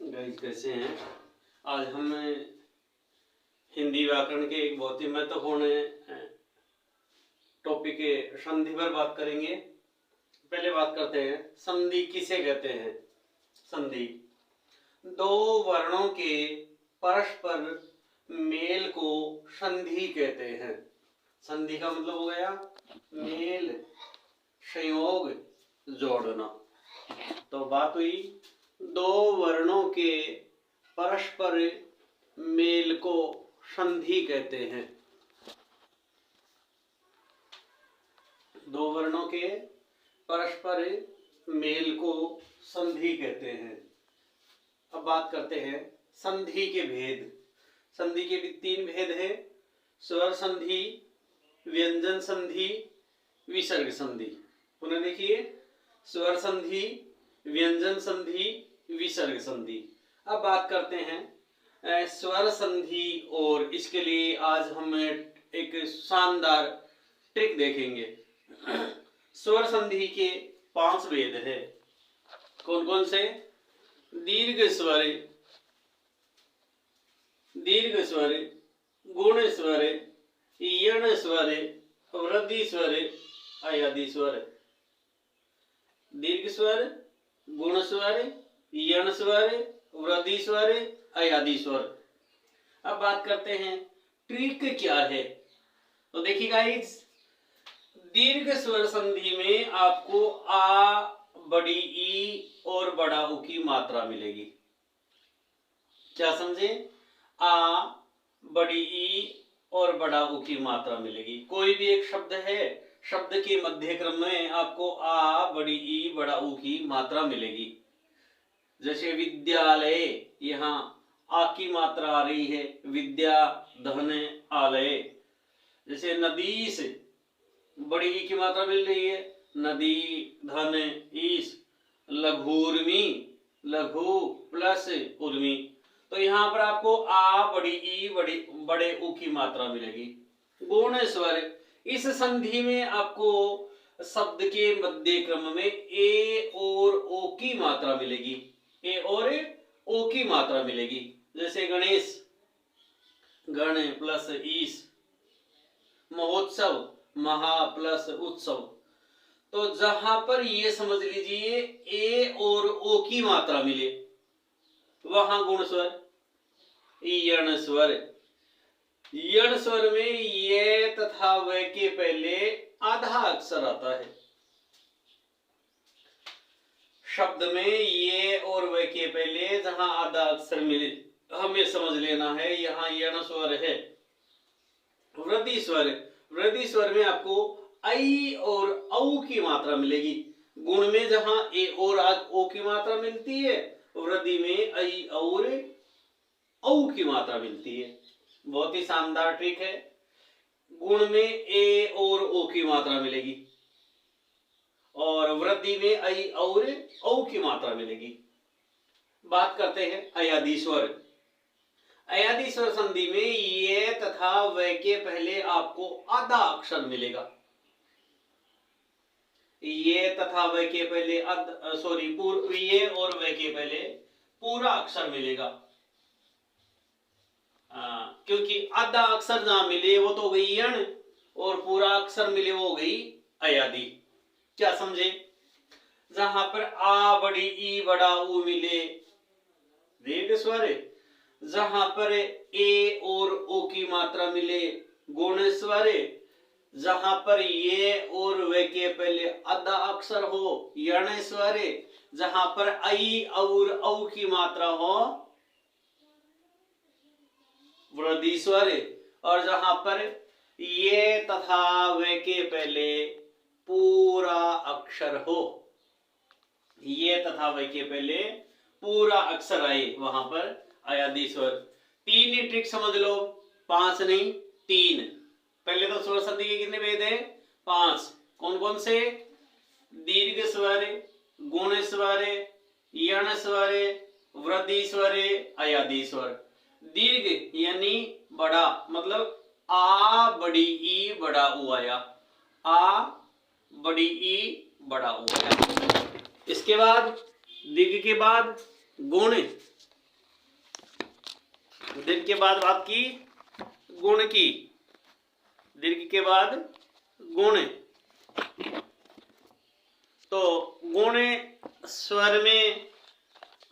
Guys कैसे हैं। आज हम हिंदी व्याकरण के एक बहुत ही महत्वपूर्ण टॉपिक संधि पर बात करेंगे। पहले बात करते हैं संधि किसे कहते हैं। संधि दो वर्णों के परस्पर मेल को संधि कहते हैं। संधि का मतलब हो गया मेल, संयोग, जोड़ना। तो बात हुई दो वर्णों के परस्पर मेल को संधि कहते हैं। दो वर्णों के परस्पर मेल को संधि कहते हैं। अब बात करते हैं संधि के भेद। संधि के भी तीन भेद हैं: स्वर संधि, व्यंजन संधि, विसर्ग संधि। पुनः देखिए, स्वर संधि, व्यंजन संधि, विसर्ग संधि। अब बात करते हैं स्वर संधि, और इसके लिए आज हम एक शानदार ट्रिक देखेंगे। स्वर संधि के 5 भेद है। कौन कौन से? दीर्घ स्वर, गुण स्वर, यण स्वर, वृद्धि स्वर, अयादि स्वर। दीर्घ स्वर, गुण स्वर, यण स्वर, वृद्धि स्वर, अयादि स्वर। अब बात करते हैं ट्रिक क्या है। तो देखिए गाइस, दीर्घ स्वर संधि में आपको आ, बड़ी ई और बड़ा ऊ की मात्रा मिलेगी। क्या समझे? आ, बड़ी ई और बड़ा ऊ की मात्रा मिलेगी। कोई भी एक शब्द है, शब्द के मध्य क्रम में आपको आ, बड़ी ई, बड़ा ऊ की मात्रा मिलेगी। जैसे विद्यालय, यहाँ आ की मात्रा आ रही है, विद्या धन आलय। जैसे नदीस, बड़ी ई की मात्रा मिल रही है, नदी धन ईस। लघुर्मी, लघु प्लस उर्मी। तो यहाँ पर आपको आ, बड़ी ई, बड़े ऊ की मात्रा मिलेगी। गुण स्वर, इस संधि में आपको शब्द के मध्य क्रम में ए और ओ की मात्रा मिलेगी। ए और ओ की मात्रा मिलेगी। जैसे गणेश, गण प्लस ईस। महोत्सव, महा प्लस उत्सव। तो जहां पर ये समझ लीजिए ए और ओ की मात्रा मिले, वहां गुण स्वर। यण स्वर, यण स्वर में ये तथा व के पहले आधा अक्षर आता है। शब्द में ये और व के पहले जहां आधा अक्षर मिले, हमें समझ लेना है यहाँ यण स्वर है। वृद्धि स्वर, वृद्धि स्वर में आपको आई और औ की मात्रा मिलेगी। गुण में जहां ए और ओ की मात्रा मिलती है, वृद्धि में आई और औ की मात्रा मिलती है। बहुत ही शानदार ट्रिक है। गुण में ए और ओ की मात्रा मिलेगी और वृद्धि में आई और औ की मात्रा मिलेगी। बात करते हैं अयादि स्वर। अयादि स्वर संधि में ये तथा व के पहले आपको आधा अक्षर मिलेगा। ये तथा व के पहले ये और व के पहले पूरा अक्षर मिलेगा। क्योंकि आधा अक्षर जहां मिले वो तो हो गई यण, और पूरा अक्षर मिले वो हो गई अयादि। क्या समझे? जहां पर आ, बड़ी ई, बड़ा ऊ मिले, दीर्घ स्वर। जहां पर ए और ओ की मात्रा मिले, गुण स्वर। जहां पर ये और व के पहले आधा अक्षर हो, यण स्वर। जहां पर आई और औ की मात्रा हो, वृद्धि स्वर। और जहां पर ये तथा व के पहले पूरा अक्षर हो, ये तथा व के पहले पूरा अक्षर आए, वहां पर अयादि स्वर। 3 ही ट्रिक समझ लो, 5 नहीं 3। पहले तो स्वर संधि के कितने भेद है? 5। कौन कौन से? दीर्घ स्वर, गुण स्वर, यण स्वर, वृद्धि स्वर, अयादि स्वर। दीर्घ यानी बड़ा, मतलब आ, बड़ी ई, बड़ा ऊ आया। आ, बड़ी ई, बड़ा ऊ आया। इसके बाद दीर्घ के बाद गुण, दीर्घ के बाद बात की गुण की, दीर्घ के बाद गुण। तो गुण स्वर में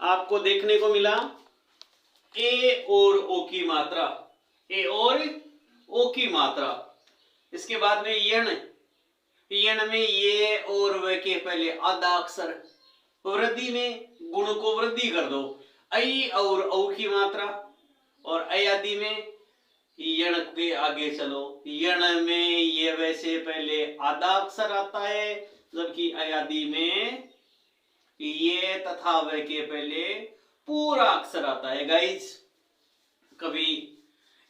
आपको देखने को मिला ए और ओ की मात्रा, ए और ओ की मात्रा। इसके बाद में यण, यण में ये और व के पहले आधा अक्षर। वृद्धि में गुण को वृद्धि कर दो, ऐ और औ की मात्रा। और ऐ आदि में यण के आगे चलो, यण में ये वैसे पहले आधा अक्षर आता है, जबकि ऐ आदि में ये तथा व के पहले पूरा अक्षर आता है। गाइस, कभी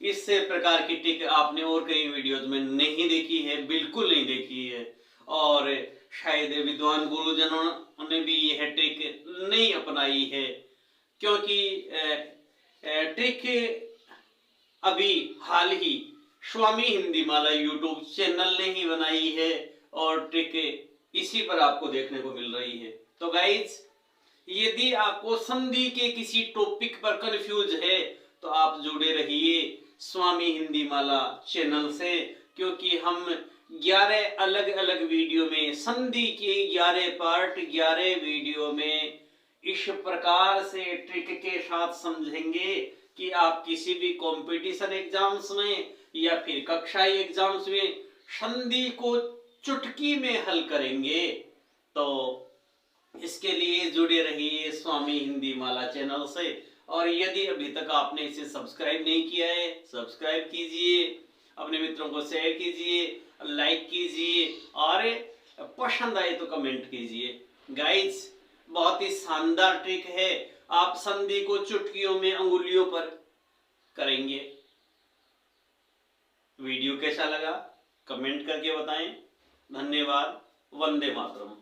इस प्रकार की ट्रिक आपने और कई वीडियोस में नहीं देखी है, बिल्कुल नहीं देखी है, और शायद विद्वान गुरुजनों ने भी यह ट्रिक नहीं अपनाई है, क्योंकि ट्रिक अभी हाल ही स्वामी हिंदी माला यूट्यूब चैनल ने ही बनाई है और ट्रिक इसी पर आपको देखने को मिल रही है। तो गाइज, यदि आपको संधि के किसी टॉपिक पर कंफ्यूज है तो आप जुड़े रहिए स्वामी हिंदी माला चैनल से, क्योंकि हम 11 अलग अलग वीडियो में संधि के 11 पार्ट 11 वीडियो में इस प्रकार से ट्रिक के साथ समझेंगे कि आप किसी भी कंपटीशन एग्जाम्स में या फिर कक्षाई एग्जाम्स में संधि को चुटकी में हल करेंगे। तो इसके लिए जुड़े रहिए स्वामी हिंदी माला चैनल से। और यदि अभी तक आपने इसे सब्सक्राइब नहीं किया है, सब्सक्राइब कीजिए, अपने मित्रों को शेयर कीजिए, लाइक कीजिए और पसंद आए तो कमेंट कीजिए। गाइस, बहुत ही शानदार ट्रिक है, आप संधि को चुटकियों में अंगुलियों पर करेंगे। वीडियो कैसा लगा कमेंट करके बताएं। धन्यवाद। वंदे मातरम।